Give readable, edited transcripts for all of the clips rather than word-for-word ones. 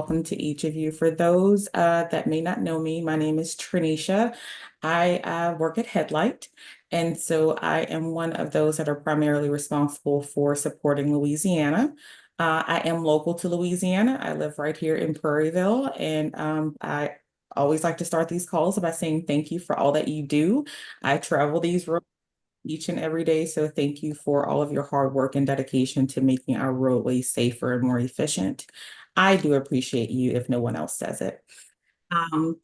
welcome to each of you. For those that may not know me, my name is Trinisha. I work at Headlight, and so I am one of those that are primarily responsible for supporting Louisiana. I am local to Louisiana. I live right here in Prairieville, and I always like to start these calls by saying thank you for all that you do. I travel these roads each and every day. So thank you for all of your hard work and dedication to making our roadways safer and more efficient. I do appreciate you if no one else says it.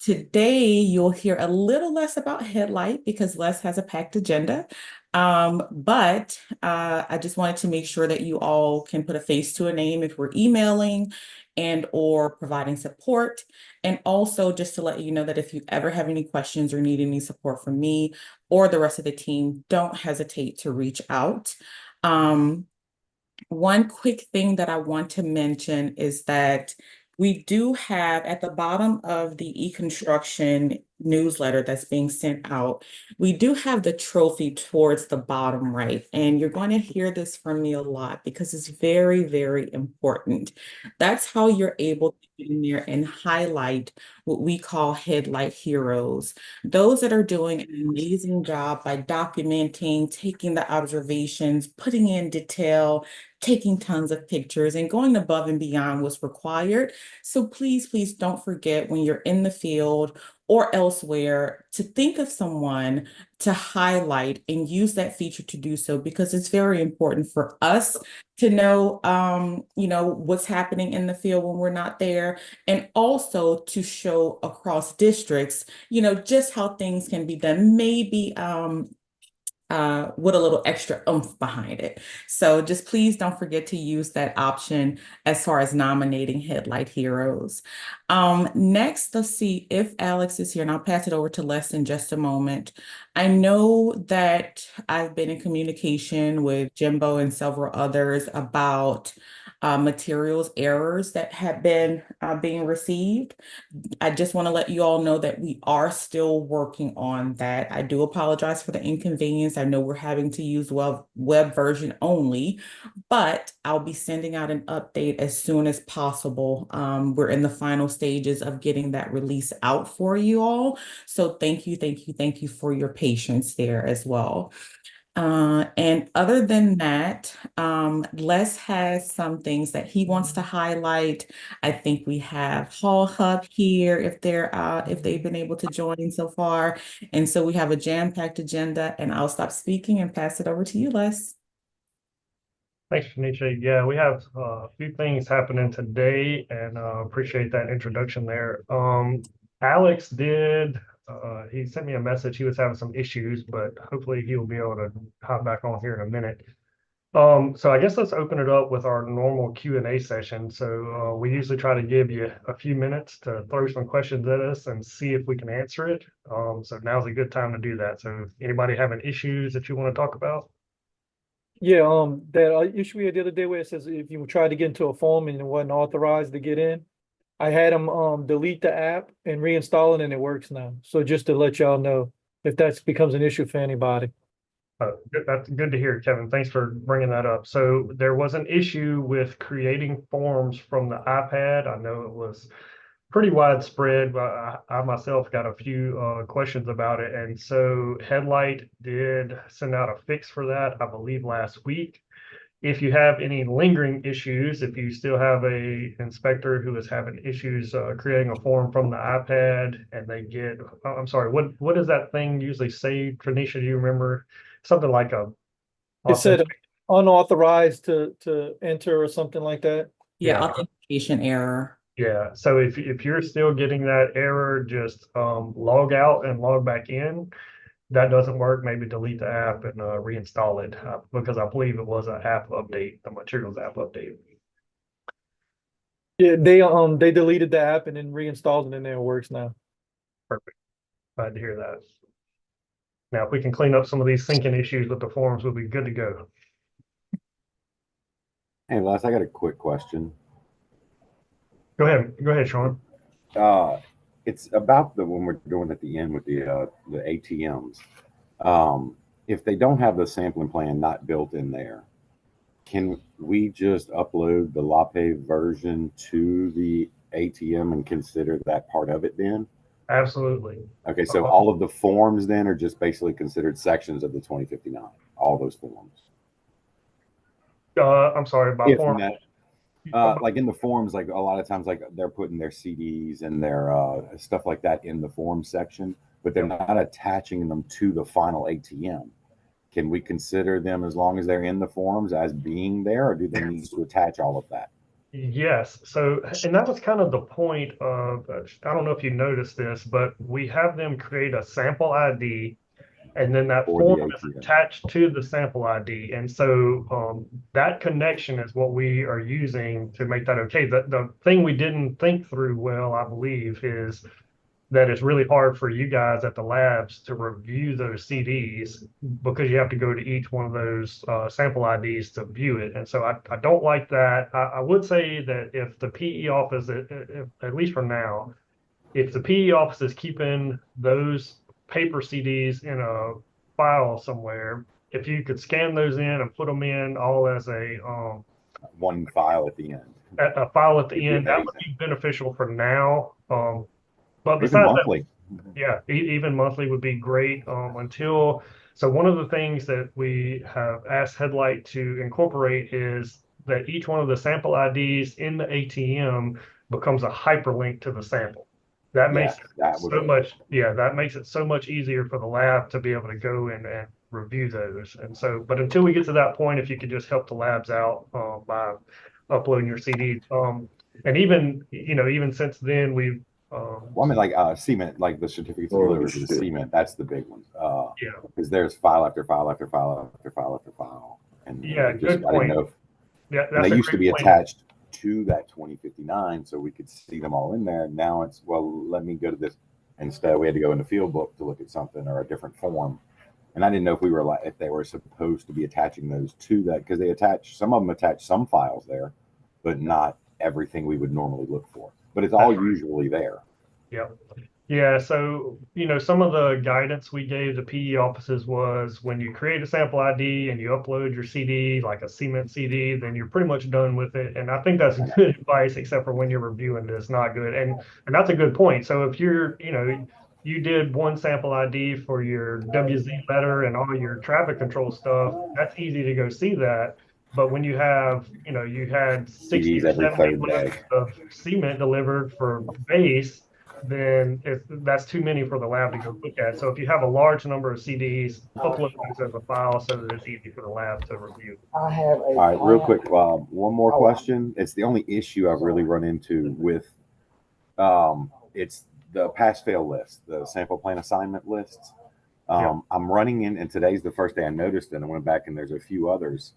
Today, you'll hear a little less about Headlight because Les has a packed agenda. But I just wanted to make sure that you all can put a face to a name if we're emailing and or providing support. And also just to let you know that if you ever have any questions or need any support from me or the rest of the team, don't hesitate to reach out. Um, One quick thing that I want to mention is that we do have at the bottom of the e-construction newsletter that's being sent out, we do have the trophy towards the bottom right. And you're going to hear this from me a lot because it's very, very important. That's how you're able to get in there and highlight what we call headlight heroes. Those that are doing an amazing job by documenting, taking the observations, putting in detail, taking tons of pictures and going above and beyond what's required. So please, please don't forget when you're in the field or elsewhere to think of someone to highlight and use that feature to do so because it's very important for us to know, what's happening in the field when we're not there, and also to show across districts, just how things can be done. Maybe with a little extra oomph behind it. So just please don't forget to use that option as far as nominating headlight heroes. Next, let's see if Alex is here, and I'll pass it over to Les in just a moment. I know that I've been in communication with Jimbo and several others about materials errors that have been being received. I just want to let you all know that we are still working on that. I do apologize for the inconvenience. I know we're having to use web version only, but I'll be sending out an update as soon as possible. We're in the final stages of getting that release out for you all. So thank you, thank you, thank you for your patience there as well. And other than that, Les has some things that he wants to highlight. I think we have HaulHub here if they've been able to join so far. And so we have a jam-packed agenda, and I'll stop speaking and pass it over to you, Les. Thanks, Tanisha. Yeah, we have a few things happening today, and appreciate that introduction there. Alex he sent me a message. He was having some issues, but hopefully he'll be able to hop back on here in a minute. So I guess let's open it up with our normal Q&A session. So we usually try to give you a few minutes to throw some questions at us and see if we can answer it. So now's a good time to do that. So anybody having issues that you want to talk about? Yeah, that issue we had the other day where it says if you try to get into a form and it wasn't authorized to get in, I had them delete the app and reinstall it and it works now. So just to let y'all know if that becomes an issue for anybody. That's good to hear, Kevin. Thanks for bringing that up. So there was an issue with creating forms from the iPad. I know it was pretty widespread, but I myself got a few questions about it. And so Headlight did send out a fix for that, I believe, last week. If you have any lingering issues, if you still have a inspector who is having issues creating a form from the iPad and they get, I'm sorry, what does that thing usually say, Tranisha? Do you remember? Something like a It said unauthorized to enter or something like that. Yeah, authentication error. Yeah. So if you're still getting that error, just log out and log back in. That doesn't work, maybe delete the app and reinstall it because I believe it was an app update, the materials app update. Yeah, they deleted the app and then reinstalled it and then it works now. Perfect. Glad to hear that. Now, if we can clean up some of these syncing issues with the forms, we'll be good to go. Hey, Les, I got a quick question. Go ahead, Sean. It's about the when we're doing at the end with the ATMs. If they don't have the sampling plan not built in there, can we just upload the LaPay version to the ATM and consider that part of it then? Absolutely. Okay, so all of the forms then are just basically considered sections of the 2059, all those forms. I'm sorry, by If form. like in the forms, like a lot of times, like they're putting their CDs and their stuff like that in the form section, but they're not attaching them to the final ATM. Can we consider them, as long as they're in the forms, as being there, or do they need to attach all of that? Yes. So, and that was kind of the point of, I don't know if you noticed this, but we have them create a sample ID, and then that For the form is ATM. attached to the sample ID. And so that connection is what we are using to make that okay. The thing we didn't think through well, I believe, is that it's really hard for you guys at the labs to review those CDs because you have to go to each one of those sample IDs to view it. And so I don't like that. I would say that if the PE office, at least for now, if the PE office is keeping those paper CDs in a file somewhere, if you could scan those in and put them in all as One file at the end. a file at the It'd be end, that would amazing. be beneficial for now. But Even besides that, monthly. yeah, even monthly would be great until. So one of the things that we have asked Headlight to incorporate is that each one of the sample IDs in the ATM becomes a hyperlink to the sample. That makes Yes, it that would so be. much, yeah, that makes it so much easier for the lab to be able to go in and review those. And so, but until we get to that point, if you could just help the labs out by uploading your CDs. And even, even since then, we've Well, I mean, like cement, like the certificates of delivery to cement, that's the big one. yeah. Because there's file after file after file after file after file. And Yeah, just, good I didn't point. know if, Yeah, and that's they a used to great be point. attached to that 2059 so we could see them all in there. Now it's, well, let me go to this. Instead, we had to go in the field book to look at something or a different form. And I didn't know if we were like, if they were supposed to be attaching those to that, because they attach, some of them attach some files there, but not everything we would normally look for. But it's all That's right. usually there. Yep. Yeah, so some of the guidance we gave the PE offices was when you create a sample ID and you upload your CD, like a cement CD, then you're pretty much done with it. And I think that's good advice, except for when you're reviewing it, it's not good. And that's a good point. So if you're, you did one sample ID for your WZ letter and all your traffic control stuff, that's easy to go see that. But when you have, you had 60 CDs or every 70 third lists day. of cement delivered for base, then that's too many for the lab to go look at. So if you have a large number of CDs, upload those as a file so that it's easy for the lab to review. All right, real quick, one more question. It's the only issue I've really run into with it's the pass-fail list, the sample plan assignment lists. I'm running in, and today's the first day I noticed it. And I went back and there's a few others.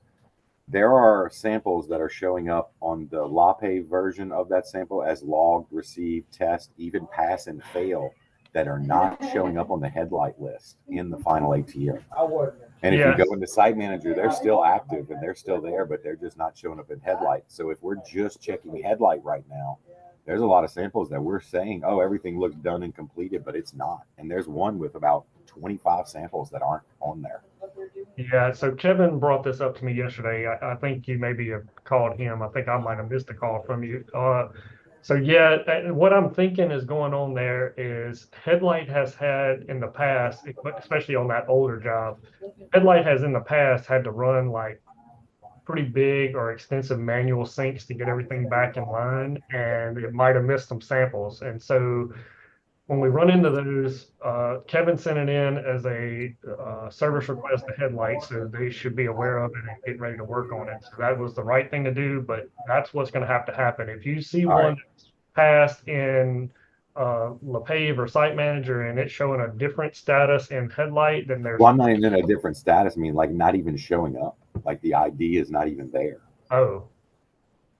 There are samples that are showing up on the LAPE version of that sample as logged, received, test, even pass and fail, that are not showing up on the headlight list in the final ATM. And if you go into Site Manager, they're still active and they're still there, but they're just not showing up in headlight. So if we're just checking headlight right now, there's a lot of samples that we're saying, oh, everything looks done and completed, but it's not. And there's one with about 25 samples that aren't on there. Yeah, so Kevin brought this up to me yesterday. I think you maybe have called him. I think I might have missed a call from you. So yeah, what I'm thinking is going on there is Headlight has had in the past, especially on that older job, Headlight has in the past had to run like pretty big or extensive manual syncs to get everything back in line, and it might have missed some samples. And so when we run into those, Kevin sent it in as a service request to Headlight, so they should be aware of it and get ready to work on it. So that was the right thing to do, but that's what's going to have to happen. If you see one that's passed in LaPave or Site Manager and it's showing a different status in Headlight, then there's. Well, I'm not even in a different status. I mean, like not even showing up. Like the ID is not even there. Oh.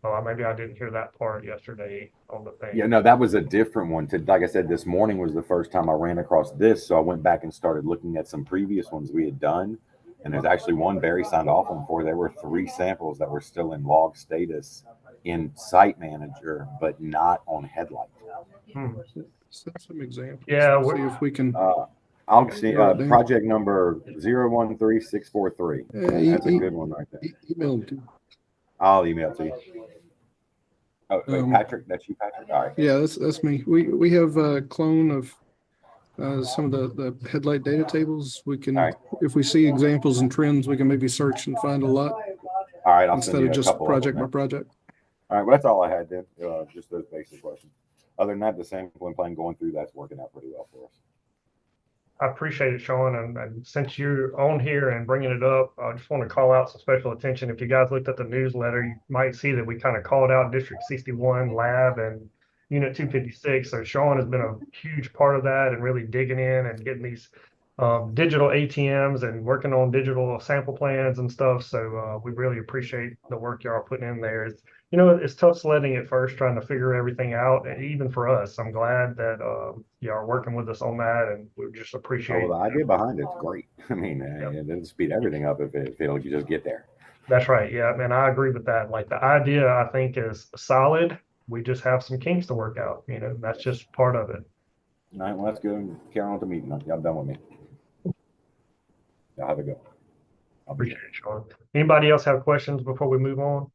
Well, maybe I didn't hear that part yesterday on the thing. Yeah, no, that was a different one. Like I said, this morning was the first time I ran across this. So I went back and started looking at some previous ones we had done. And there's actually one Barry signed off on for. There were 3 samples that were still in log status in Site Manager, but not on Headlight. Set some examples. Yeah, See if we can. I'll see project number 013643. That's a good one right there. Email them to. I'll email it to you. Oh, wait, Patrick, that's you, Patrick? All right. Yeah, that's me. We have a clone of some of the headlight data tables. We can, All right. if we see examples and trends, we can maybe search and find a lot All right, I'll send instead you of a just couple of project them by then. project. All right, well, that's all I had then, just those basic questions. Other than that, the sample plan going through, that's working out pretty well for us. I appreciate it, Sean, and since you're on here and bringing it up, I just want to call out some special attention. If you guys looked at the newsletter, you might see that we kind of called out District 61 Lab and Unit 256. So Sean has been a huge part of that and really digging in and getting these digital ATMs and working on digital sample plans and stuff. So we really appreciate the work y'all are putting in there. It's tough sledding at first, trying to figure everything out, and even for us. I'm glad that y'all are working with us on that, and we just appreciate. Oh, well, the idea behind it's great. I mean, Yep. it'll speed everything up if it'll just get there. That's right. Yeah, man, I agree with that. Like the idea, I think, is solid. We just have some kinks to work out. That's just part of it. All right, well, let's go and carry on with the meeting. Y'all done with me. Y'all have a good one. I'll be Appreciate it, Sean. Anybody else have questions before we move on?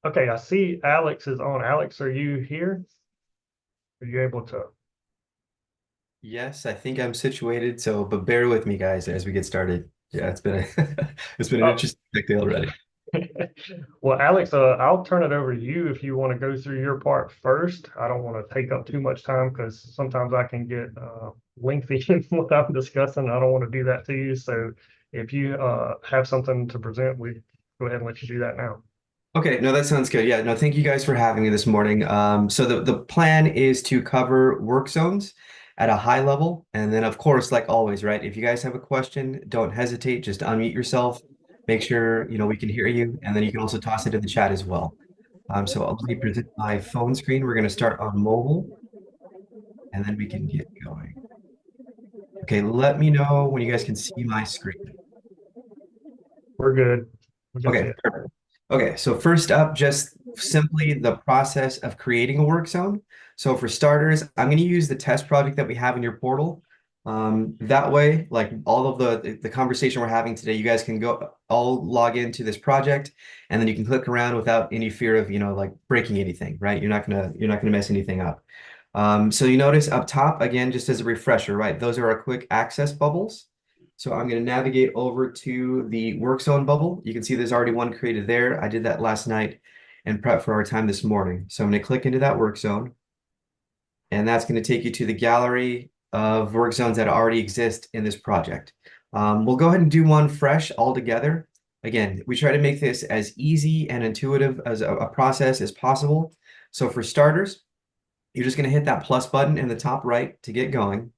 Okay, I see Alex is on. Alex, are you here? Are you able to? Yes, I think I'm situated. So, but bear with me, guys, as we get started. Yeah, it's been it's been an Oh. interesting day already. Well, Alex, I'll turn it over to you if you want to go through your part first. I don't want to take up too much time because sometimes I can get lengthy in what I'm discussing. I don't want to do that to you. So if you have something to present, we go ahead and let you do that now. Okay, no, that sounds good. Yeah, no, thank you guys for having me this morning. So the plan is to cover work zones at a high level, and then of course, like always, right? If you guys have a question, don't hesitate. Just unmute yourself. Make sure we can hear you, and then you can also toss it in the chat as well. So let me present my phone screen. We're going to start on mobile, and then we can get going. Okay, let me know when you guys can see my screen. We're good. We can see Okay, it. perfect. Okay, so first up, just simply the process of creating a work zone. So for starters, I'm going to use the test project that we have in your portal. That way, like all of the conversation we're having today, you guys can go all log into this project, and then you can click around without any fear of like breaking anything, right? You're not gonna mess anything up. So you notice up top again, just as a refresher, right? Those are our quick access bubbles. So I'm going to navigate over to the work zone bubble. You can see there's already one created there. I did that last night and prep for our time this morning. So I'm going to click into that work zone, and that's going to take you to the gallery of work zones that already exist in this project. We'll go ahead and do one fresh altogether. Again, we try to make this as easy and intuitive as a process as possible. So for starters, you're just going to hit that plus button in the top right to get going.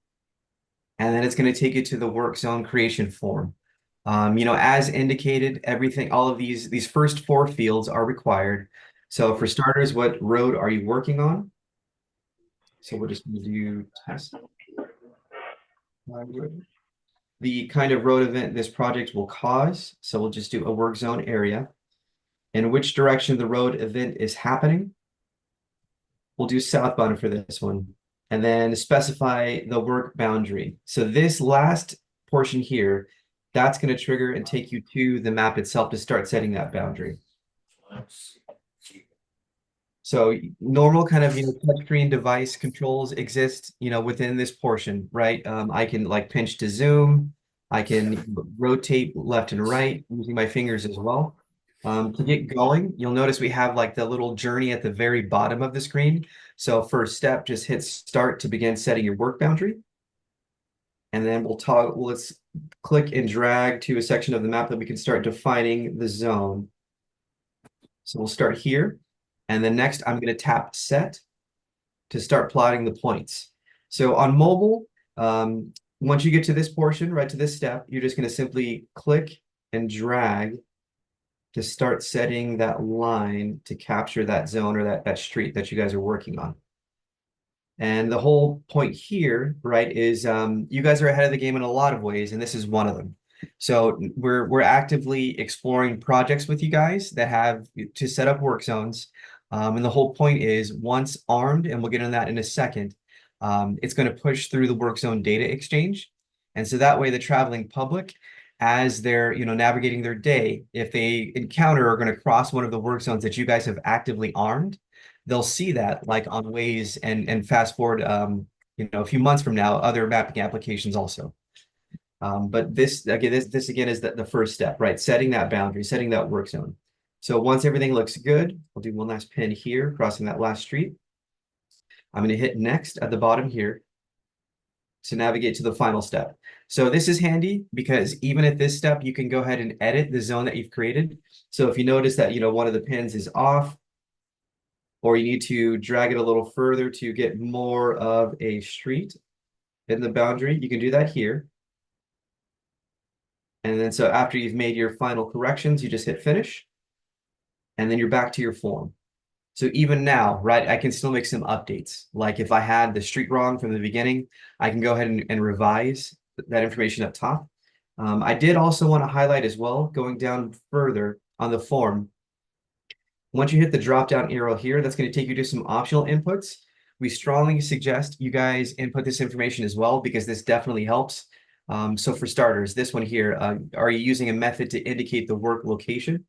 And then it's going to take you to the work zone creation form. As indicated, all of these first 4 fields are required. So for starters, what road are you working on? So we're just going to do test. The kind of road event this project will cause. So we'll just do a work zone area. In which direction the road event is happening. We'll do southbound for this one. And then specify the work boundary. So this last portion here, that's going to trigger and take you to the map itself to start setting that boundary. So normal kind of touchscreen device controls exist within this portion, right? I can like pinch to zoom. I can rotate left and right using my fingers as well. To get going, you'll notice we have like the little journey at the very bottom of the screen. So first step, just hit start to begin setting your work boundary. And then let's click and drag to a section of the map that we can start defining the zone. So we'll start here. And then next, I'm going to tap set to start plotting the points. So on mobile, once you get to this portion, right to this step, you're just going to simply click and drag to start setting that line to capture that zone or that street that you guys are working on. And the whole point here, right, is you guys are ahead of the game in a lot of ways, and this is one of them. So we're actively exploring projects with you guys that have to set up work zones. And the whole point is once armed, and we'll get into that in a second, it's going to push through the work zone data exchange. And so that way the traveling public as they're, navigating their day, if they encounter or going to cross one of the work zones that you guys have actively armed, they'll see that like on Waze and fast forward, a few months from now, other mapping applications also. But this again is the first step, right? Setting that boundary, setting that work zone. So once everything looks good, I'll do one last pin here, crossing that last street. I'm going to hit next at the bottom here to navigate to the final step. So this is handy because even at this step, you can go ahead and edit the zone that you've created. So if you notice that, one of the pins is off, or you need to drag it a little further to get more of a street in the boundary, you can do that here. And then so after you've made your final corrections, you just hit finish, and then you're back to your form. So even now, right, I can still make some updates. Like if I had the street wrong from the beginning, I can go ahead and revise that information up top. I did also want to highlight as well, going down further on the form, once you hit the drop down arrow here, that's going to take you to some optional inputs. We strongly suggest you guys input this information as well, because this definitely helps. So for starters, this one here, are you using a method to indicate the work location?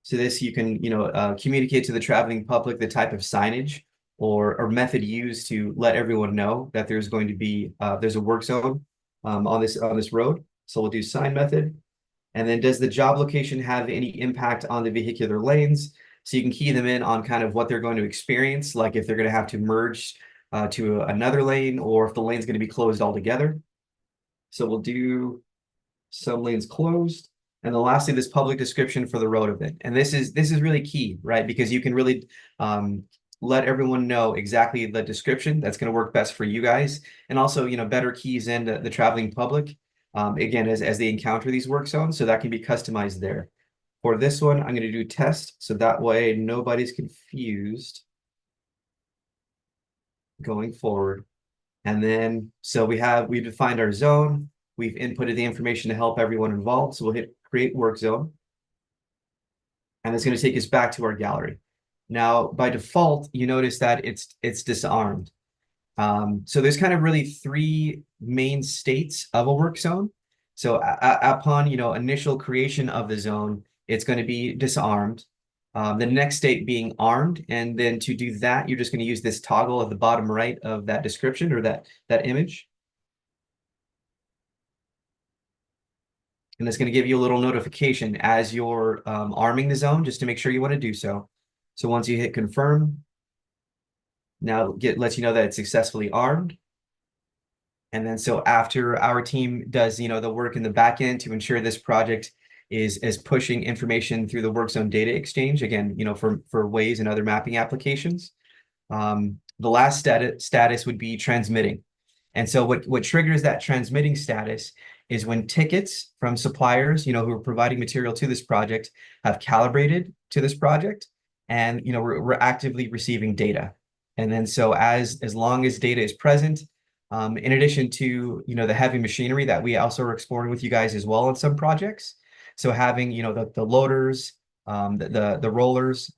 So this you can, communicate to the traveling public the type of signage or method used to let everyone know that there's going to be there's a work zone on this road. So we'll do sign method. And then does the job location have any impact on the vehicular lanes? So you can key them in on kind of what they're going to experience, like if they're going to have to merge to another lane, or if the lane's going to be closed altogether. So we'll do some lanes closed. And then lastly, this public description for the road event. And this is really key, right? Because you can really let everyone know exactly the description that's going to work best for you guys. And also, better keys in the traveling public, again, as they encounter these work zones. So that can be customized there. For this one, I'm going to do test, so that way nobody's confused going forward. And then, so we've defined our zone. We've inputted the information to help everyone involved. So we'll hit create work zone. And it's going to take us back to our gallery. Now, by default, you notice that it's disarmed. So there's kind of really three main states of a work zone. So upon, initial creation of the zone, it's going to be disarmed. The next state being armed. And then to do that, you're just going to use this toggle at the bottom right of that description or that image. And it's going to give you a little notification as you're arming the zone, just to make sure you want to do so. So once you hit confirm, now lets you know that it's successfully armed. And then so after our team does, the work in the back end to ensure this project is pushing information through the work zone data exchange, again, for Waze and other mapping applications. The last status would be transmitting. And so what triggers that transmitting status is when tickets from suppliers, who are providing material to this project have calibrated to this project, and we're actively receiving data. And then so as long as data is present, in addition to the heavy machinery that we also are exploring with you guys as well on some projects. So having the loaders, the rollers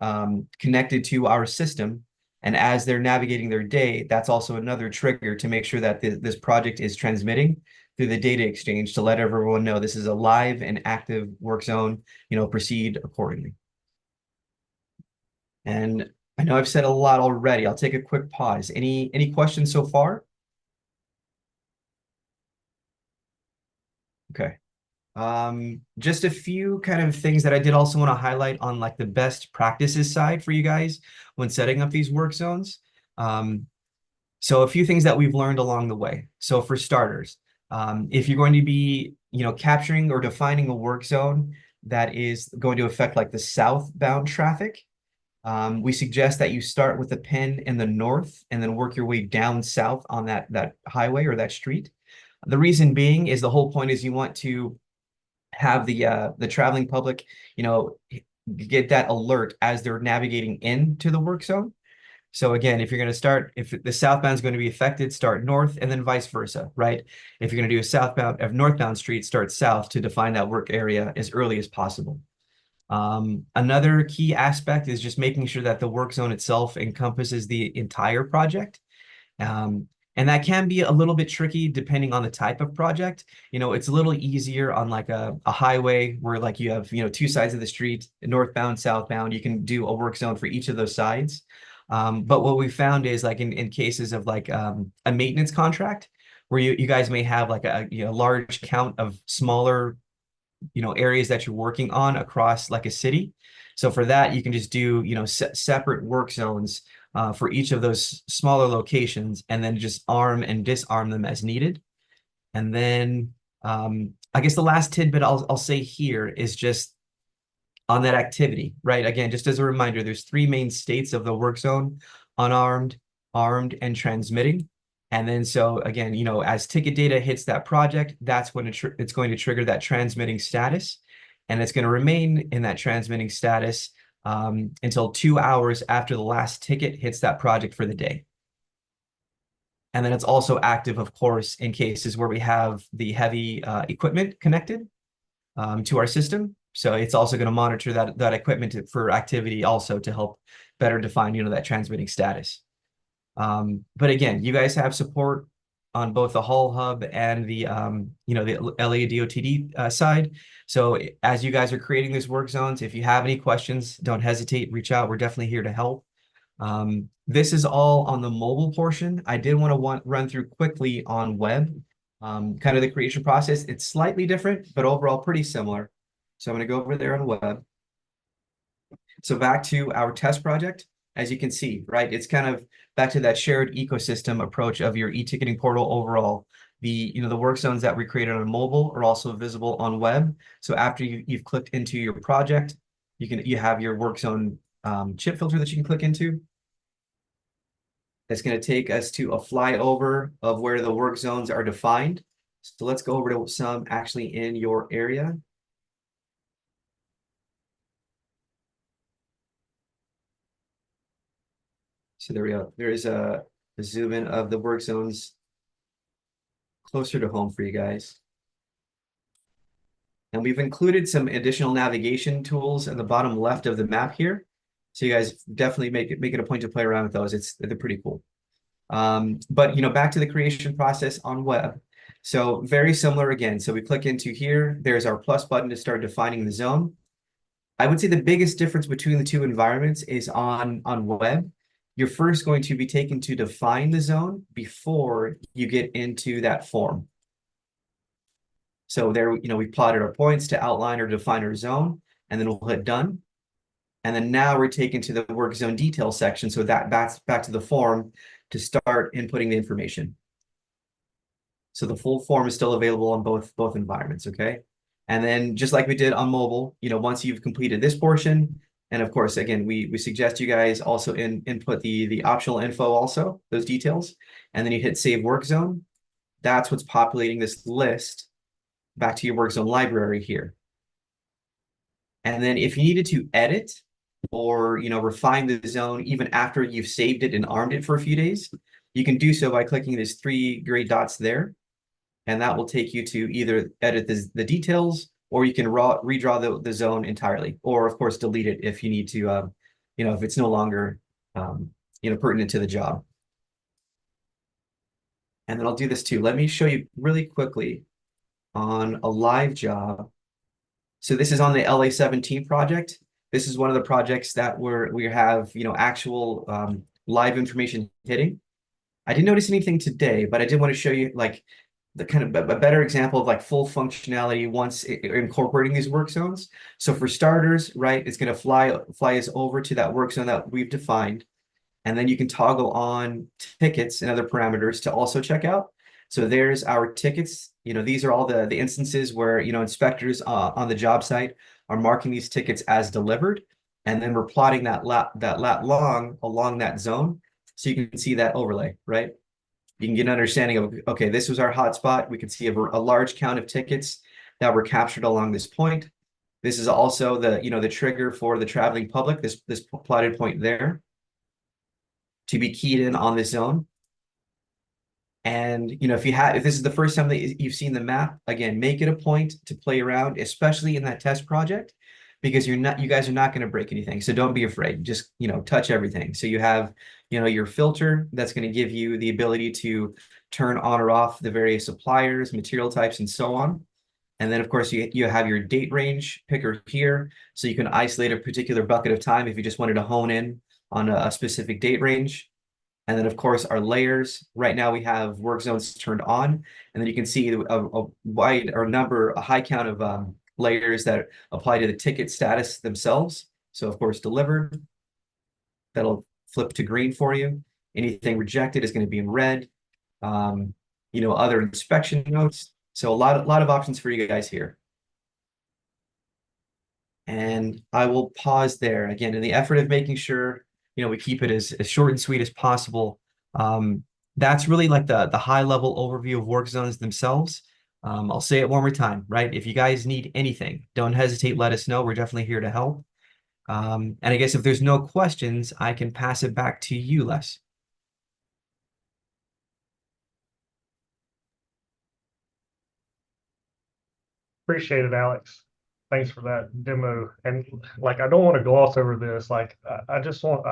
connected to our system, and as they're navigating their day, that's also another trigger to make sure that this project is transmitting through the data exchange to let everyone know this is a live and active work zone, proceed accordingly. And I know I've said a lot already. I'll take a quick pause. Any questions so far? Okay. Just a few kind of things that I did also want to highlight on like the best practices side for you guys when setting up these work zones. So a few things that we've learned along the way. So for starters, if you're going to be, capturing or defining a work zone that is going to affect like the southbound traffic, we suggest that you start with a pin in the north and then work your way down south on that highway or that street. The reason being is the whole point is you want to have the traveling public, get that alert as they're navigating into the work zone. So again, if you're going to start, if the southbound is going to be affected, start north and then vice versa, right? If you're going to do a northbound street, start south to define that work area as early as possible. Another key aspect is just making sure that the work zone itself encompasses the entire project. And And that can be a little bit tricky depending on the type of project. It's a little easier on like a highway where like you have, two sides of the street, northbound, southbound. You can do a work zone for each of those sides. But what we found is like in cases of like a maintenance contract where you guys may have like a large count of smaller areas that you're working on across like a city. So for that, you can just do separate work zones for each of those smaller locations, and then just arm and disarm them as needed. And then I guess the last tidbit I'll say here is just on that activity, right? Again, just as a reminder, there's three main states of the work zone: unarmed, armed, and transmitting. And then so again, as ticket data hits that project, that's when it's going to trigger that transmitting status. And it's going to remain in that transmitting status until 2 hours after the last ticket hits that project for the day. And then it's also active, of course, in cases where we have the heavy equipment connected to our system. So it's also going to monitor that equipment for activity also to help better define, that transmitting status. But again, you guys have support on both the HaulHub and the the LADOTD side. So as you guys are creating these work zones, if you have any questions, don't hesitate, reach out. We're definitely here to help. This is all on the mobile portion. I did want to run through quickly on web, kind of the creation process. It's slightly different, but overall pretty similar. So I'm going to go over there on web. So back to our test project. As you can see, right, it's kind of back to that shared ecosystem approach of your e-ticketing portal overall. The work zones that we created on mobile are also visible on web. So after you've clicked into your project, you have your work zone chip filter that you can click into. That's going to take us to a flyover of where the work zones are defined. So let's go over to some actually in your area. So there we go. There is a zoom in of the work zones closer to home for you guys. And we've included some additional navigation tools at the bottom left of the map here. So you guys definitely make it a point to play around with those. They're pretty cool. But back to the creation process on web. So very similar again. So we click into here. There's our plus button to start defining the zone. I would say the biggest difference between the two environments is on web. You're first going to be taken to define the zone before you get into that form. So there, we plotted our points to outline or define our zone, and then we'll hit done. And then now we're taken to the work zone detail section. So that's back to the form to start inputting the information. So the full form is still available on both environments, okay? And then just like we did on mobile, once you've completed this portion, and of course, again, we suggest you guys also input the optional info also, those details, and then you hit save work zone. That's what's populating this list back to your work zone library here. And then if you needed to edit or refine the zone even after you've saved it and armed it for a few days, you can do so by clicking these three gray dots there. And that will take you to either edit the details, or you can redraw the zone entirely, or of course delete it if you need to, if it's no longer, pertinent to the job. And then I'll do this too. Let me show you really quickly on a live job. So this is on the LA17 project. This is one of the projects that we have, actual live information hitting. I didn't notice anything today, but I did want to show you like the kind of a better example of like full functionality once incorporating these work zones. So for starters, right, it's going to fly us over to that work zone that we've defined. And then you can toggle on tickets and other parameters to also check out. So there's our tickets. These are all the instances where, inspectors on the job site are marking these tickets as delivered. And then we're plotting that lat long along that zone. So you can see that overlay, right? You can get an understanding of, okay, this was our hotspot. We can see a large count of tickets that were captured along this point. This is also the trigger for the traveling public, this plotted point there, to be keyed in on this zone. And if this is the first time that you've seen the map, again, make it a point to play around, especially in that test project, because you guys are not going to break anything. So don't be afraid. Just, touch everything. So you have, your filter that's going to give you the ability to turn on or off the various suppliers, material types, and so on. And then, of course, you have your date range picker here. So you can isolate a particular bucket of time if you just wanted to hone in on a specific date range. And then, of course, our layers. Right now, we have work zones turned on. And then you can see a wide or a high count of layers that apply to the ticket status themselves. So, of course, delivered, that'll flip to green for you. Anything rejected is going to be in red. Other inspection notes. So a lot of options for you guys here. And I will pause there again in the effort of making sure, we keep it as short and sweet as possible. That's really like the high level overview of work zones themselves. I'll say it one more time, right? If you guys need anything, don't hesitate, let us know. We're definitely here to help. And I guess if there's no questions, I can pass it back to you, Les. Appreciate it, Alex. Thanks for that demo. And like, I don't want to gloss over this. Like, I just want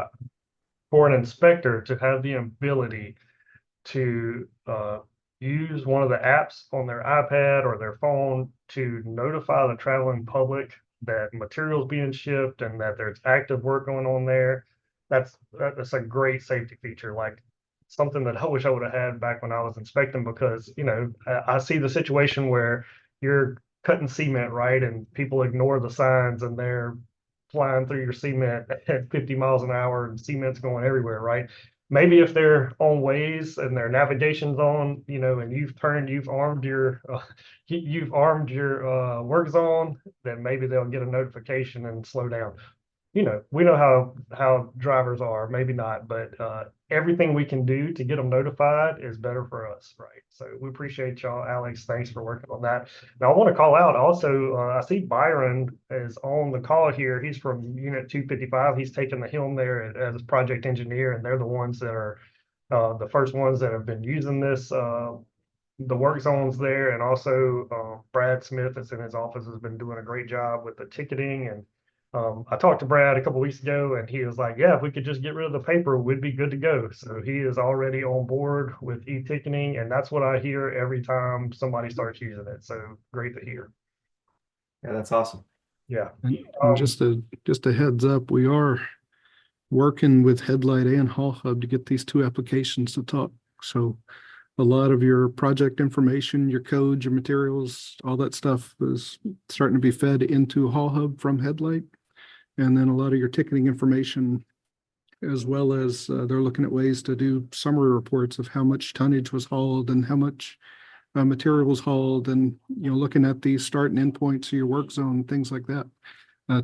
for an inspector to have the ability to use one of the apps on their iPad or their phone to notify the traveling public that materials being shipped and that there's active work going on there. That's a great safety feature. Like something that I wish I would have had back when I was inspecting, because I see the situation where you're cutting cement, right, and people ignore the signs and they're flying through your cement at 50 miles an hour and cement's going everywhere, right? Maybe if they're on Waze and their navigation's on, and you've armed your work zone, then maybe they'll get a notification and slow down. We know how drivers are, maybe not, but everything we can do to get them notified is better for us, right? So we appreciate y'all. Alex, thanks for working on that. Now I want to call out also, I see Byron is on the call here. He's from Unit 255. He's taking the helm there as project engineer, and they're the ones that are the first ones that have been using this, the work zones there. And also Brad Smith that's in his office has been doing a great job with the ticketing. And I talked to Brad a couple weeks ago, and he was like, yeah, if we could just get rid of the paper, we'd be good to go. So he is already on board with e-ticketing, and that's what I hear every time somebody starts using it. So great to hear. Yeah, that's awesome. Yeah. And just a heads up, we are working with Headlight and HaulHub to get these two applications to talk. So a lot of your project information, your codes, your materials, all that stuff is starting to be fed into HaulHub from Headlight. And then a lot of your ticketing information, as well as they're looking at ways to do summary reports of how much tonnage was hauled and how much material was hauled, and looking at the start and end points of your work zone, things like that,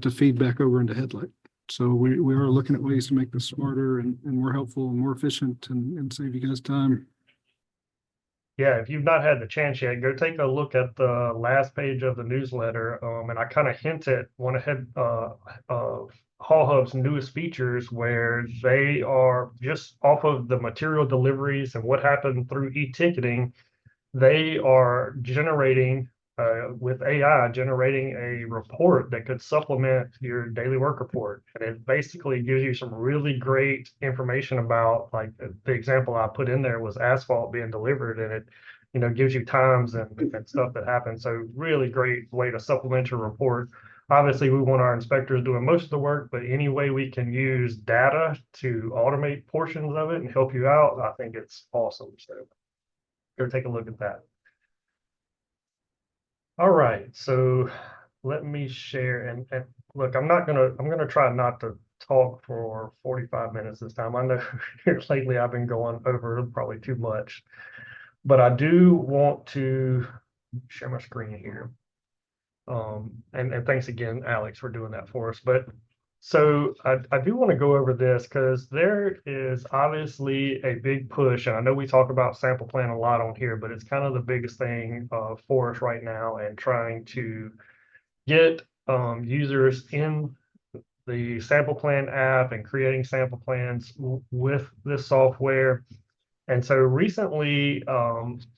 to feed back over into Headlight. So we are looking at ways to make this smarter and more helpful and more efficient and save you guys time. Yeah, if you've not had the chance yet, go take a look at the last page of the newsletter. And I kind of hint at one ahead of HaulHub's newest features, where they are just off of the material deliveries and what happened through e-ticketing. They are generating with AI, generating a report that could supplement your daily work report. And it basically gives you some really great information about, like the example I put in there was asphalt being delivered, and it gives you times and stuff that happens. So really great way to supplement your report. Obviously, we want our inspectors doing most of the work, but any way we can use data to automate portions of it and help you out, I think it's awesome. So go take a look at that. All right, so let me share and look, I'm gonna try not to talk for 45 minutes this time. I know lately I've been going over probably too much, but I do want to share my screen here. And thanks again, Alex, for doing that for us. But so I do want to go over this because there is obviously a big push, and I know we talk about sample plan a lot on here, but it's kind of the biggest thing for us right now, and trying to get users in the sample plan app and creating sample plans with this software. And so recently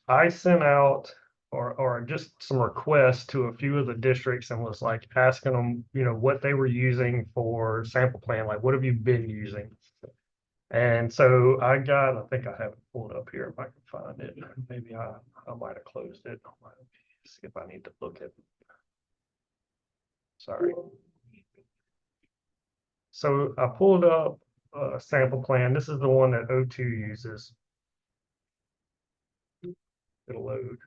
I sent out or just some requests to a few of the districts and was like asking them, what they were using for sample plan, like what have you been using? And so I think I have it pulled up here if I can find it. Maybe I might have closed it. See if I need to look at it. Sorry. So I pulled up a sample plan. This is the one that O2 uses. It'll load.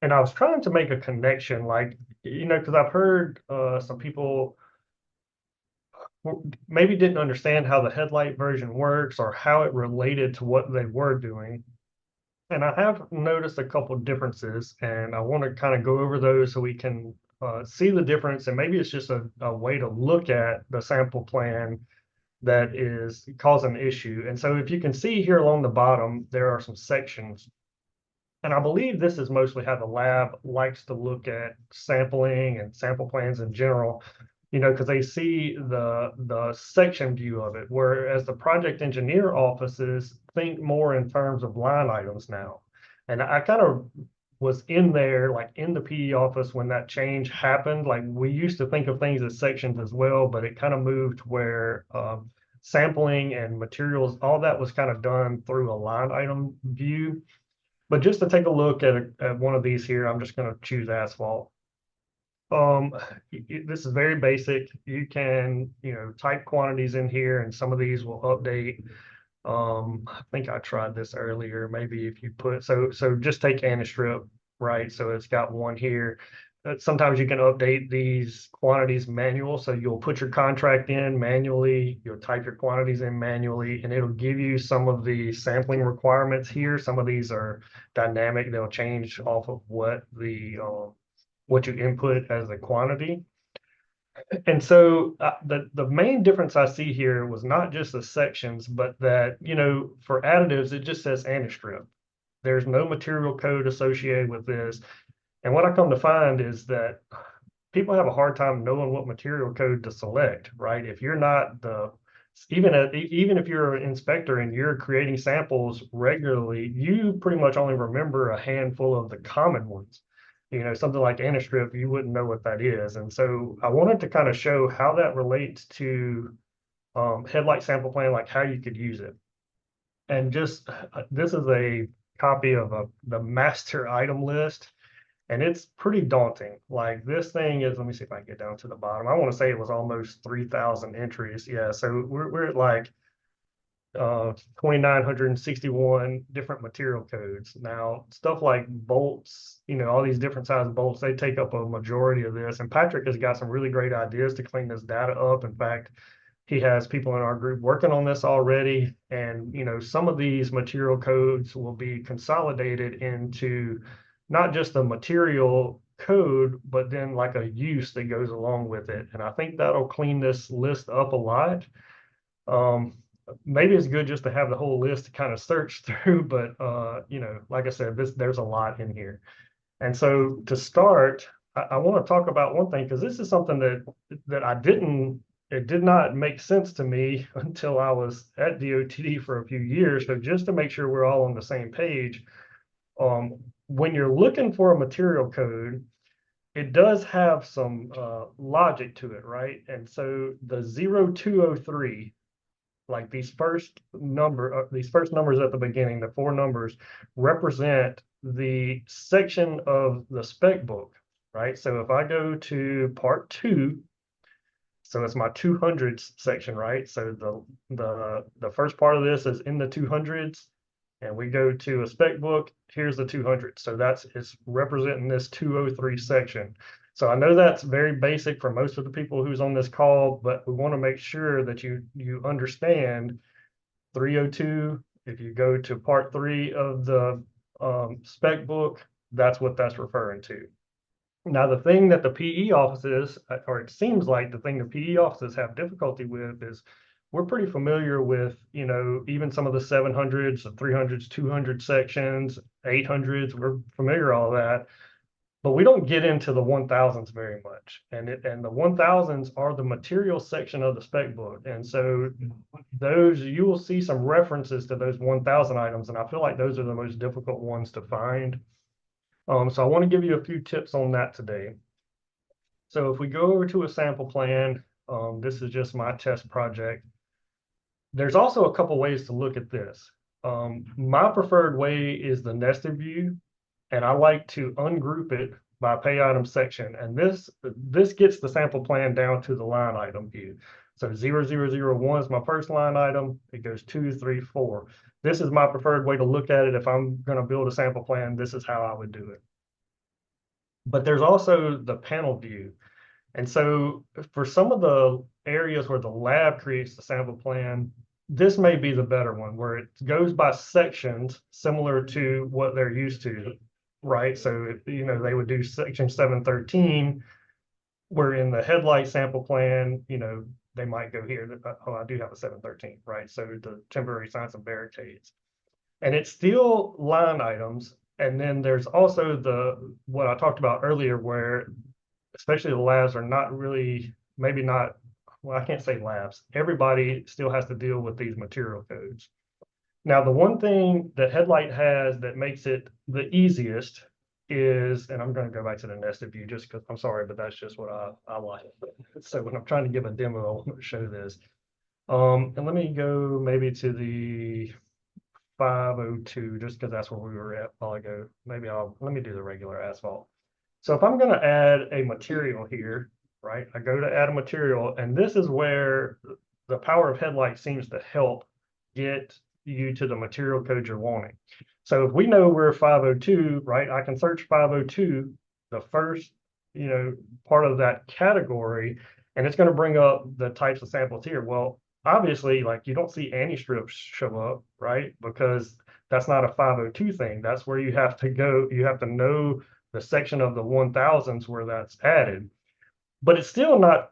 And I was trying to make a connection, like, because I've heard some people maybe didn't understand how the headlight version works or how it related to what they were doing. And I have noticed a couple differences, and I want to kind of go over those so we can see the difference. And maybe it's just a way to look at the sample plan that is causing an issue. And so if you can see here along the bottom, there are some sections. And I believe this is mostly how the lab likes to look at sampling and sample plans in general, because they see the section view of it, whereas the project engineer offices think more in terms of line items now. And I kind of was in there, like in the PE office when that change happened. Like we used to think of things as sections as well, but it kind of moved where sampling and materials, all that was kind of done through a line item view. But just to take a look at one of these here, I'm just going to choose asphalt. This is very basic. You can, type quantities in here, and some of these will update. I think I tried this earlier. Maybe if you put so just take Anastrip, right? So it's got one here. Sometimes you can update these quantities manual. So you'll put your contract in manually, you'll type your quantities in manually, and it'll give you some of the sampling requirements here. Some of these are dynamic. They'll change off of what you input as a quantity. And so the main difference I see here was not just the sections, but that, for additives, it just says Anastrip. There's no material code associated with this. And what I come to find is that people have a hard time knowing what material code to select, right? If you're not even if you're an inspector and you're creating samples regularly, you pretty much only remember a handful of the common ones. Something like Anastrip, you wouldn't know what that is. And so I wanted to kind of show how that relates to headlight sample plan, like how you could use it. And just this is a copy of the master item list. And it's pretty daunting. Like this thing is, let me see if I can get down to the bottom. I want to say it was almost 3,000 entries. Yeah, so we're at like 2,961 different material codes. Now, stuff like bolts, all these different size bolts, they take up a majority of this. And Patrick has got some really great ideas to clean this data up. In fact, he has people in our group working on this already. And, some of these material codes will be consolidated into not just the material code, but then like a use that goes along with it. And I think that'll clean this list up a lot. Maybe it's good just to have the whole list to kind of search through, but like I said, there's a lot in here. And so to start, I want to talk about one thing, because this is something that it did not make sense to me until I was at DOTD for a few years. So just to make sure we're all on the same page, when you're looking for a material code, it does have some logic to it, right? And so the 0203, like these first numbers at the beginning, the 4 numbers, represent the section of the spec book, right? So if I go to part 2, so it's my 200s section, right? So the first part of this is in the 200s. And we go to a spec book, here's the 200. So it's representing this 203 section. So I know that's very basic for most of the people who's on this call, but we want to make sure that you understand 302. If you go to part 3 of the spec book, that's what that's referring to. Now, the thing that the PE offices, or it seems like the thing the PE offices have difficulty with is we're pretty familiar with, even some of the 700s, the 300s, 200 sections, 800s, we're familiar with all that. but we don't get into the 1000s very much. And the 1000s are the material section of the spec book. And so those, you will see some references to those 1000 items. And I feel like those are the most difficult ones to find. So I want to give you a few tips on that today. So if we go over to a sample plan, this is just my test project. There's also a couple ways to look at this. My preferred way is the nested view, and I like to ungroup it by pay item section. And this gets the sample plan down to the line item view. So 0001 is my first line item. It goes 2, 3, 4. This is my preferred way to look at it. If I'm going to build a sample plan, this is how I would do it. But there's also the panel view. And so for some of the areas where the lab creates the sample plan, this may be the better one, where it goes by sections similar to what they're used to, right? So, you know, they would do section 713, where in the headlight sample plan, you know, they might go here. Oh, I do have a 713, right? So the temporary signs and barricades. And it's still line items. And then there's also what I talked about earlier, where especially the labs are not really, maybe not, well, I can't say labs. Everybody still has to deal with these material codes. Now, the one thing that Headlight has that makes it the easiest is, and I'm going to go back to the nested view just because I'm sorry, but that's just what I like. So when I'm trying to give a demo, I want to show this. And let me go maybe to the 502, just because that's where we were at a while ago. Maybe let me do the regular asphalt. So if I'm going to add a material here, right, I go to add a material, and this is where the power of Headlight seems to help get you to the material code you're wanting. So if we know we're 502, right, I can search 502, the first, you know, part of that category, and it's going to bring up the types of samples here. Well, obviously, like, you don't see anti-strips show up, right, because that's not a 502 thing. That's where you have to go. You have to know the section of the 1000s where that's added, but it's still not,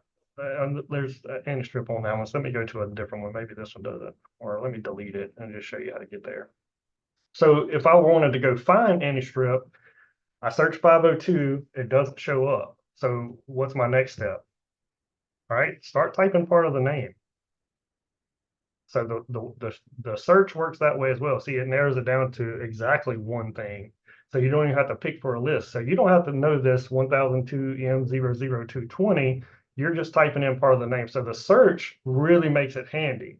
there's an anti-strip on that one. So let me go to a different one. Maybe this one doesn't, or let me delete it and just show you how to get there. So if I wanted to go find anti-strip, I search 502, it doesn't show up. So what's my next step? All right, start typing part of the name. So the search works that way as well. See, it narrows it down to exactly one thing. So you don't even have to pick for a list. So you don't have to know this 1002 M00220. You're just typing in part of the name. So the search really makes it handy.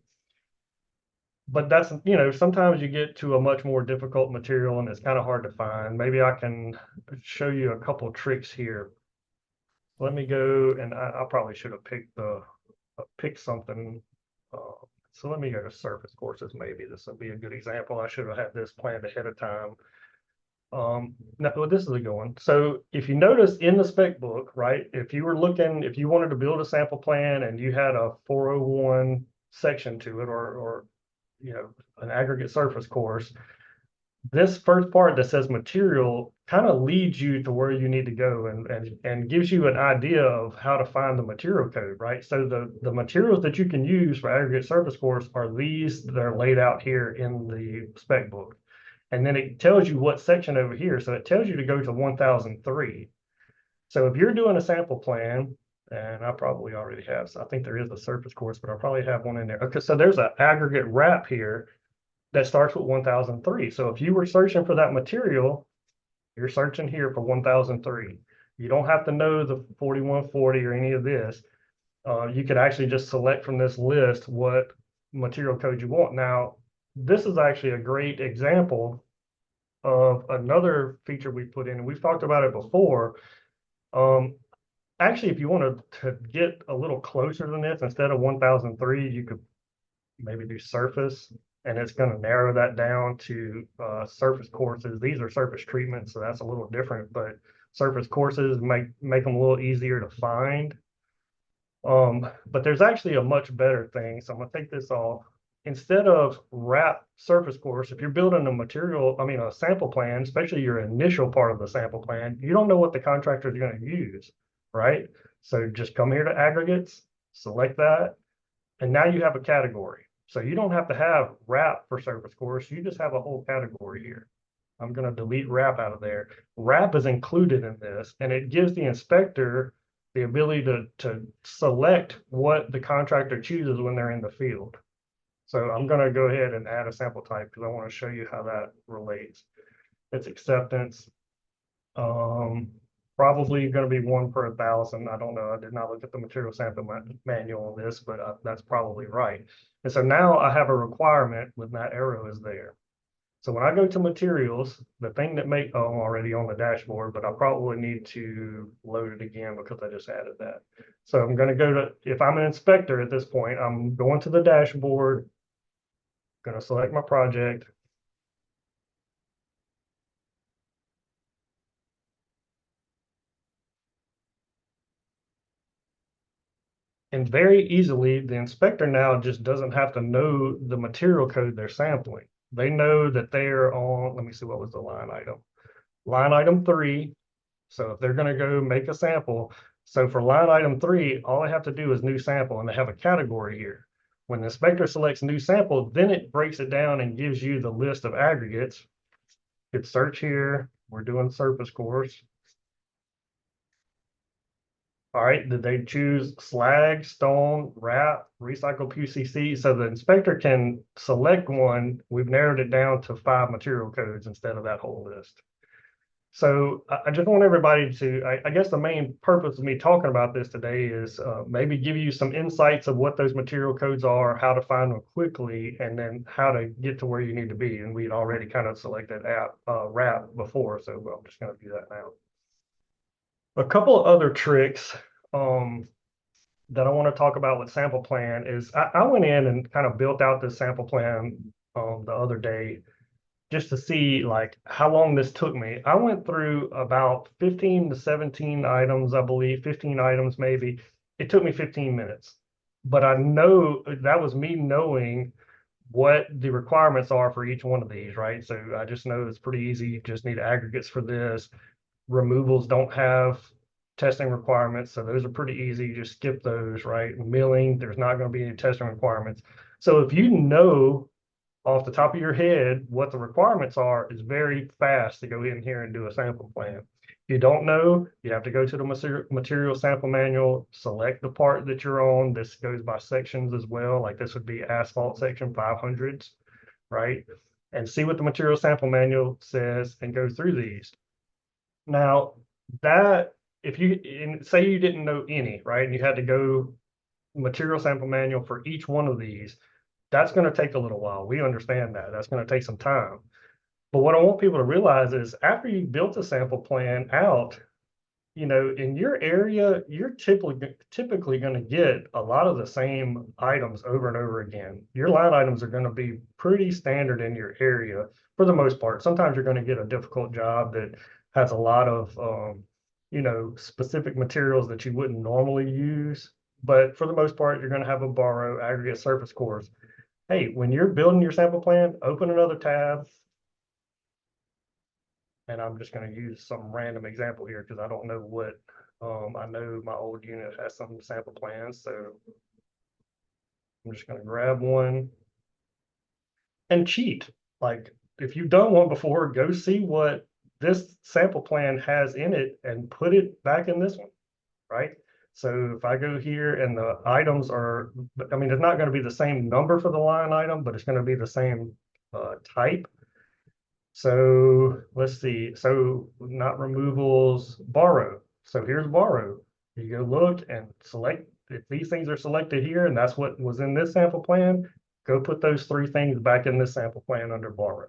But that's, you know, sometimes you get to a much more difficult material and it's kind of hard to find. Maybe I can show you a couple tricks here. Let me go, and I probably should have picked something. So let me go to surface courses. Maybe this will be a good example. I should have had this planned ahead of time. Now, well, this is a good one. So if you notice in the spec book, right, if you wanted to build a sample plan and you had a 401 section to it, or you know, an aggregate surface course, this first part that says material kind of leads you to where you need to go and gives you an idea of how to find the material code, right? So the materials that you can use for aggregate surface course are these that are laid out here in the spec book. And then it tells you what section over here. So it tells you to go to 1003. So if you're doing a sample plan, and I probably already have, so I think there is a surface course, but I probably have one in there. Okay, so there's an aggregate wrap here that starts with 1003. So if you were searching for that material, you're searching here for 1003. You don't have to know the 4140 or any of this. You could actually just select from this list what material code you want. Now, this is actually a great example of another feature we put in, and we've talked about it before. Actually, if you wanted to get a little closer than this, instead of 1003, you could maybe do surface, and it's going to narrow that down to surface courses. These are surface treatments, so that's a little different, but surface courses make them a little easier to find. But there's actually a much better thing. So I'm going to take this off. Instead of wrap surface course, if you're building a sample plan, especially your initial part of the sample plan, you don't know what the contractor is going to use, right? So just come here to aggregates, select that, and now you have a category. So you don't have to have wrap for surface course. You just have a whole category here. I'm going to delete wrap out of there. Wrap is included in this, and it gives the inspector the ability to select what the contractor chooses when they're in the field. So I'm going to go ahead and add a sample type because I want to show you how that relates. It's acceptance. Probably going to be 1 per 1,000. I don't know. I did not look at the material sample manual on this, but that's probably right. And so now I have a requirement when that arrow is there. So when I go to materials, the thing that I'm already on the dashboard, but I probably need to load it again because I just added that. So I'm going to go to, if I'm an inspector at this point, I'm going to the dashboard, going to select my project. And very easily, the inspector now just doesn't have to know the material code they're sampling. They know that they're on, let me see, what was the line item? Line item 3. So if they're going to go make a sample, so for line item 3, all I have to do is new sample, and they have a category here. When the inspector selects new sample, then it breaks it down and gives you the list of aggregates. Hit search here. We're doing surface course. All right, did they choose slag, stone, wrap, recycled PCC? So the inspector can select one. We've narrowed it down to 5 material codes instead of that whole list. So I just want everybody to, I guess the main purpose of me talking about this today is maybe give you some insights of what those material codes are, how to find them quickly, and then how to get to where you need to be. And we'd already kind of selected wrap before, so I'm just going to do that now. A couple of other tricks that I want to talk about with sample plan is I went in and kind of built out this sample plan the other day just to see like how long this took me. I went through about 15 to 17 items, I believe, 15 items maybe. It took me 15 minutes. But I know that was me knowing what the requirements are for each one of these, right? So I just know it's pretty easy. You just need aggregates for this. Removals don't have testing requirements, so those are pretty easy. You just skip those, right? Milling, there's not going to be any testing requirements. So if you know off the top of your head what the requirements are, it's very fast to go in here and do a sample plan. If you don't know, you have to go to the material sample manual, select the part that you're on. This goes by sections as well. Like this would be asphalt section 500s, right? And see what the material sample manual says and go through these. Now, that if you say you didn't know any, right, and you had to go material sample manual for each one of these, that's going to take a little while. We understand that. That's going to take some time. But what I want people to realize is after you built a sample plan out, you know, in your area, you're typically going to get a lot of the same items over and over again. Your line items are going to be pretty standard in your area for the most part. Sometimes you're going to get a difficult job that has a lot of, you know, specific materials that you wouldn't normally use. But for the most part, you're going to have a borrow aggregate surface course. Hey, when you're building your sample plan, open another tab. And I'm just going to use some random example here because I don't know what, I know my old unit has some sample plans. So I'm just going to grab one and cheat. Like if you've done one before, go see what this sample plan has in it and put it back in this one, right? So if I go here and the items are, I mean, it's not going to be the same number for the line item, but it's going to be the same type. So let's see. So not removals, borrow. So here's borrow. You go look and select if these things are selected here, and that's what was in this sample plan. Go put those 3 things back in this sample plan under borrow.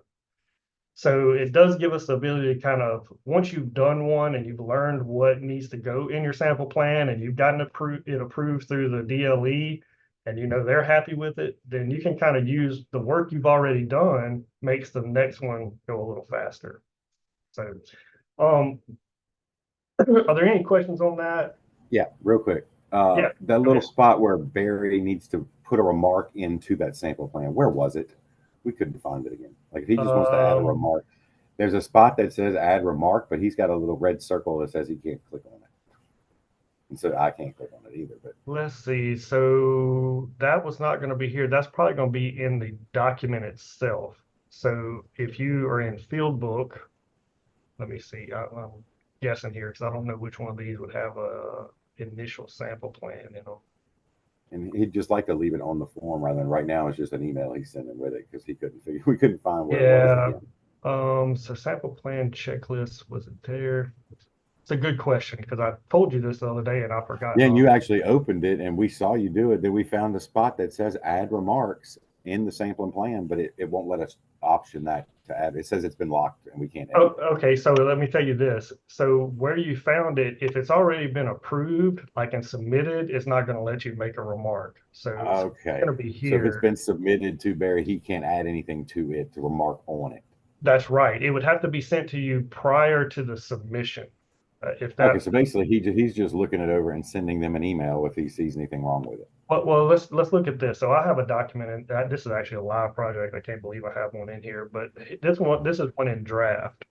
So it does give us the ability to kind of, once you've done one and you've learned what needs to go in your sample plan and you've gotten it approved through the DLE and you know they're happy with it, then you can kind of use the work you've already done makes the next one go a little faster. So are there any questions on that? Yeah, real quick. Yeah, that little spot where Barry needs to put a remark into that sample plan, where was it? We couldn't find it again. Like if he just wants to add a remark, there's a spot that says add remark, but he's got a little red circle that says he can't click on it. And so I can't click on it either. But let's see. So that was not going to be here. That's probably going to be in the document itself. So if you are in field book, let me see, I'm guessing here because I don't know which one of these would have a initial sample plan, you know. And he'd just like to leave it on the form rather than right now it's just an email he's sending with it because he couldn't figure, we couldn't find where it was Yeah. again. So sample plan checklist, was it there? It's a good question because I told you this the other day and I forgot. Yeah, and you actually opened it and we saw you do it. Then we found a spot that says add remarks in the sampling plan, but it won't let us option that to add. It says it's been locked and we can't edit. Oh, okay. So let me tell you this. So where you found it, if it's already been approved, like and submitted, it's not going to let you make a remark. So it's Okay. going to be So if it's here. been submitted to Barry, he can't add anything to it to remark on it. That's right. It would have to be sent to you prior to the submission. If Okay, that, so basically he's just looking it over and sending them an email if he sees anything wrong with it. well, let's look at this. So I have a document, and this is actually a live project. I can't believe I have one in here, but this is one in draft.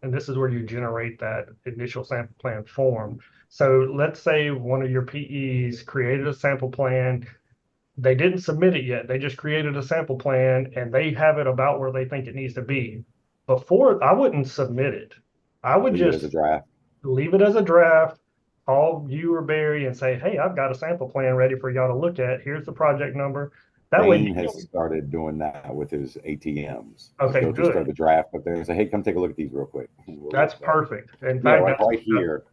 And this is where you generate that initial sample plan form. So let's say one of your PEs created a sample plan. They didn't submit it yet. They just created a sample plan and they have it about where they think it needs to be. Before, I wouldn't submit it. I would Leave it as just a draft. leave it as a draft, call you or Barry and say, hey, I've got a sample plan ready for y'all to look at. Here's the project number. That way, Dane has started doing that with his ATMs. okay, He'll just throw good. the draft up there and say, hey, come take a look at these real quick. We'll That's look at that. perfect. In Yeah, fact, like that's right here,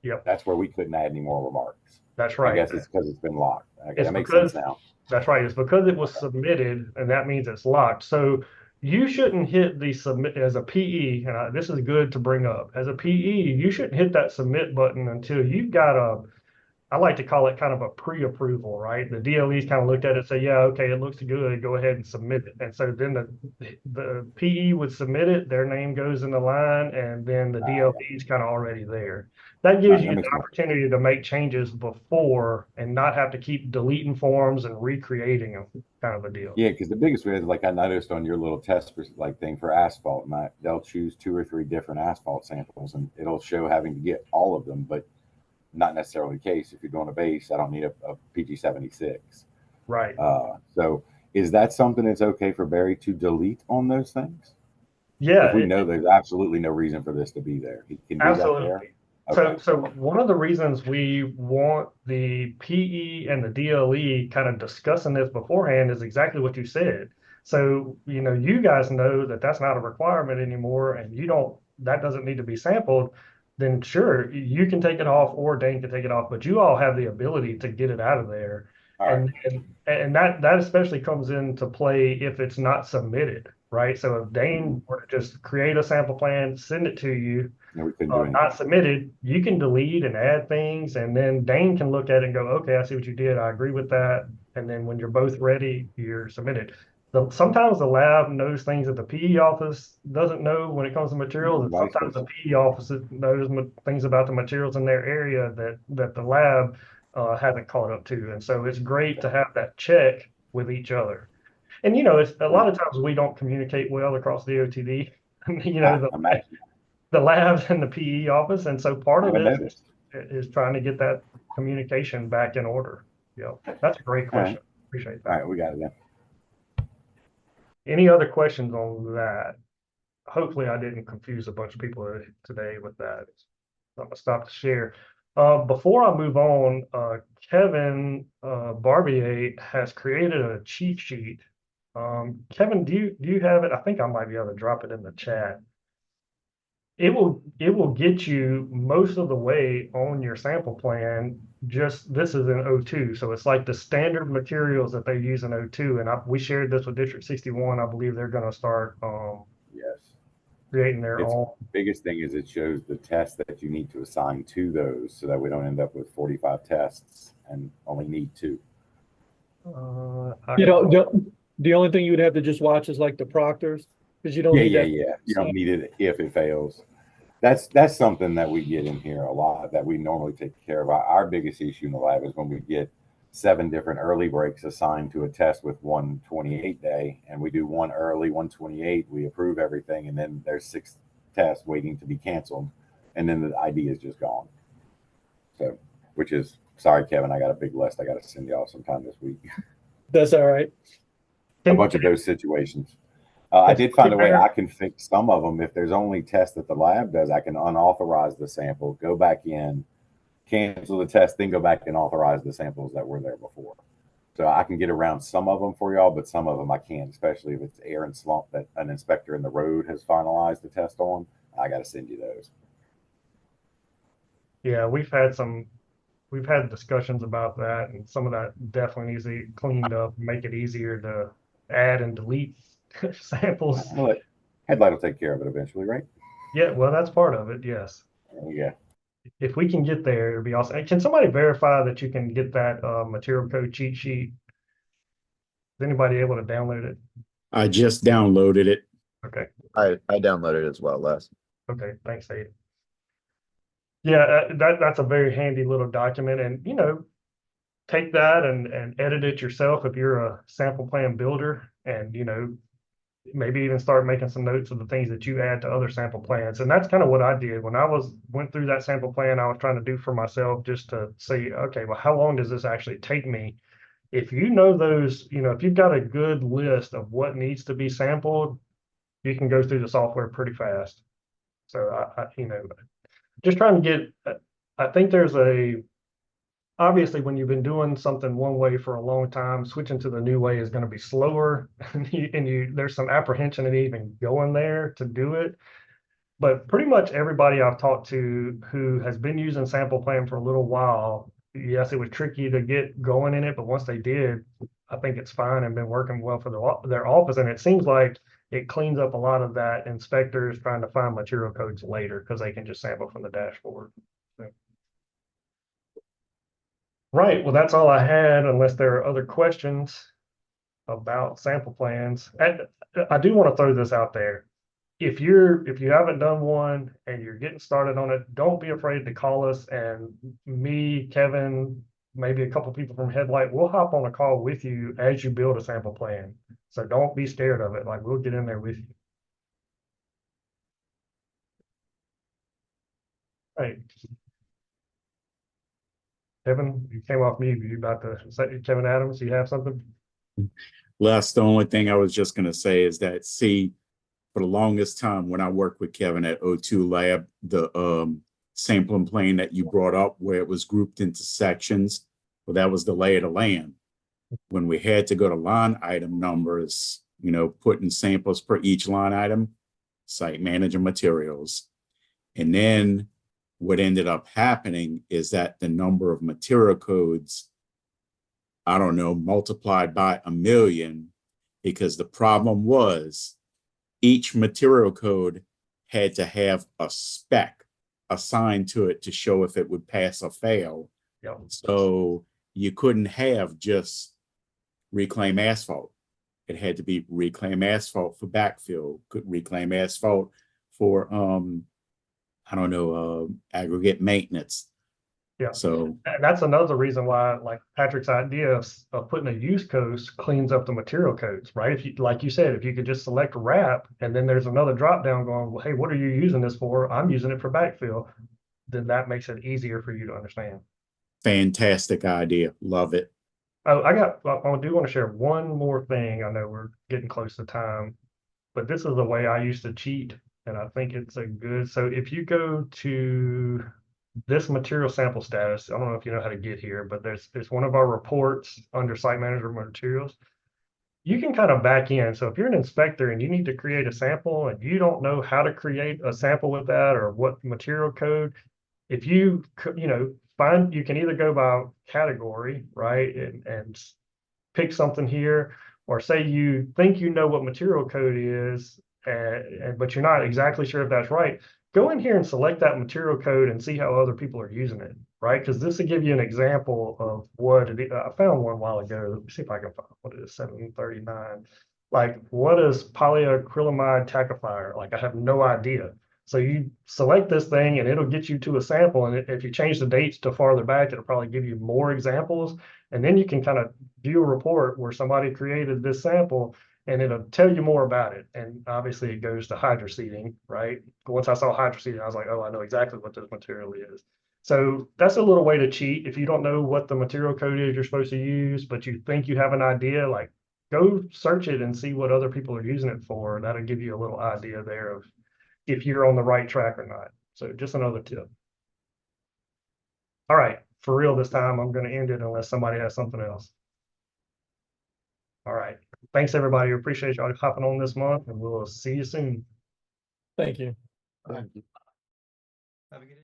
yep, that's where we couldn't add any more remarks. that's I right. guess it's because it's been locked. Okay, It's that makes sense because now. that's right. It's because it was submitted, and that means it's locked. So you shouldn't hit the submit as a PE, and this is good to bring up. As a PE, you shouldn't hit that submit button until you've got I like to call it kind of a pre-approval, right? The DLE's kind of looked at it and say, yeah, okay, it looks good, go ahead and submit it. And so then the PE would submit it, their name goes in the line, and then the DLE is kind of already there. That gives you That the makes sense. opportunity to make changes before and not have to keep deleting forms and recreating them, kind of a deal. Yeah, because the biggest way is like I noticed on your little test like thing for asphalt, and they'll choose 2 or 3 different asphalt samples, and it'll show having to get all of them, but not necessarily the case. If you're doing a base, I don't need a PG76. Right. So is that something that's okay for Barry to delete on those things? Yeah, If we know there's absolutely no reason for this to be there, he can do absolutely. that there. Okay. So one of the reasons we want the PE and the DLE kind of discussing this beforehand is exactly what you said. So, you know, you guys know that that's not a requirement anymore and that doesn't need to be sampled, then sure, you can take it off or Dane can take it off, but you all have the ability to get it out of there. All right. And that especially comes into play if it's not submitted, right? So if Dane were to just create a sample plan, send it to you, No, we couldn't do anything. not submitted, you can delete and add things, and then Dane can look at it and go, okay, I see what you did. I agree with that. And then when you're both ready, you're submitted. Sometimes the lab knows things that the PE office doesn't know when it comes to materials, and Vice sometimes the versa. PE office knows things about the materials in their area that the lab hasn't caught up to. And so it's great to have that check with each other. And you know, it's a lot of times we don't communicate well across the OTD. You know, Imagine. the labs and the PE office. And so part of I this noticed. is trying to get that communication back in order. Yeah, that's a great question. Appreciate All that. right, we got it then. Any other questions on that? Hopefully I didn't confuse a bunch of people today with that. I'm gonna stop the share. Before I move on, Kevin Barbier has created a cheat sheet. Kevin, do you have it? I think I might be able to drop it in the chat. It will get you most of the way on your sample plan. Just this is in O2, so it's like the standard materials that they use in O2, and we shared this with District 61. I believe they're going to start Yes. creating their Its own. biggest thing is it shows the tests that you need to assign to those so that we don't end up with 45 tests and only need 2. You know, the only thing you would have to just watch is like the proctors, because you don't need that. Yeah. You don't need it if it fails. That's something that we get in here a lot that we normally take care of. Our biggest issue in the lab is when we get 7 different early breaks assigned to a test with 128 day, and we do 1 early, 128, we approve everything, and then there's 6 tests waiting to be canceled, and then the ID is just gone. So, which is, sorry, Kevin, I got a big list I got to send y'all sometime this week. That's all right. a bunch of those situations. I did find a way I can fix some of them. If there's only tests that the lab does, I can unauthorize the sample, go back in, cancel the test, then go back and authorize the samples that were there before. So I can get around some of them for y'all, but some of them I can't, especially if it's air and slump that an inspector in the road has finalized the test on. I got to send you those. Yeah, we've had discussions about that, and some of that definitely needs to be cleaned up, make it easier to add and delete samples. Well, Headlight will take care of it eventually, right? Yeah, well, that's part of it, yes. Yeah. If we can get there, it'd be awesome. And can somebody verify that you can get that material code cheat sheet? Is anybody able to download it? I just downloaded it. Okay, I downloaded it as well, Les. okay, thanks, Aiden. Yeah, that's a very handy little document, and take that and edit it yourself if you're a sample plan builder, and maybe even start making some notes of the things that you add to other sample plans. And that's kind of what I did when I went through that sample plan I was trying to do for myself, just to see, okay, well, how long does this actually take me? If you know those, if you've got a good list of what needs to be sampled, you can go through the software pretty fast. So I just trying to get, I think obviously when you've been doing something one way for a long time, switching to the new way is going to be slower, and there's some apprehension in even going there to do it. But pretty much everybody I've talked to who has been using sample plan for a little while, yes, it was tricky to get going in it, but once they did, I think it's fine and been working well for their office. And it seems like it cleans up a lot of that inspectors trying to find material codes later because they can just sample from the dashboard. So. Right. Well, that's all I had, unless there are other questions about sample plans. And I do want to throw this out there. If you haven't done one and you're getting started on it, don't be afraid to call us, and me, Kevin, maybe a couple people from Headlight, we'll hop on a call with you as you build a sample plan. So don't be scared of it. Like, we'll get in there with you. Right. Kevin, you came off mute. You about to say, Kevin Adams, you have something? Les, the only thing I was just going to say is that, see, for the longest time when I worked with Kevin at O2 Lab, the sampling plane that you brought up where it was grouped into sections, well, that was the lay of the land. When we had to go to line item numbers, putting samples per each line item, site manager materials. And then what ended up happening is that the number of material codes, I don't know, multiplied by 1 million, because the problem was each material code had to have a spec assigned to it to show if it would pass or fail. Yep. So you couldn't have just reclaim asphalt. It had to be reclaim asphalt for backfill, could reclaim asphalt for aggregate maintenance. Yeah. So that's another reason why, like Patrick's idea of putting a use code cleans up the material codes, right? If you, like you said, if you could just select wrap and then there's another drop down going, well, hey, what are you using this for? I'm using it for backfill. Then that makes it easier for you to understand. fantastic idea. Love it. Oh, I do want to share one more thing. I know we're getting close to time, but this is the way I used to cheat, and I think it's so if you go to this material sample status, I don't know if you know how to get here, but there's one of our reports under site manager materials. You can kind of back in. So if you're an inspector and you need to create a sample and you don't know how to create a sample with that or what material code, if you you can either go by category, right, and pick something here, or say you think you know what material code is, but you're not exactly sure if that's right. Go in here and select that material code and see how other people are using it, right? Because this will give you an example of what it is. I found one a while ago. Let me see if I can find what it is, 739. Like, what is polyacrylamide tackifier? Like, I have no idea. So you select this thing and it'll get you to a sample. And if you change the dates to farther back, it'll probably give you more examples. And then you can kind of view a report where somebody created this sample and it'll tell you more about it. And obviously it goes to hydroseeding, right? Once I saw hydroseeding, I was like, oh, I know exactly what this material is. So that's a little way to cheat. If you don't know what the material code is you're supposed to use, but you think you have an idea, like go search it and see what other people are using it for. That'll give you a little idea there of if you're on the right track or not. So just another tip. All right, for real this time, I'm going to end it unless somebody has something else. All right. Thanks, everybody. Appreciate y'all hopping on this month, and we'll see you soon. Thank you. Have a good day.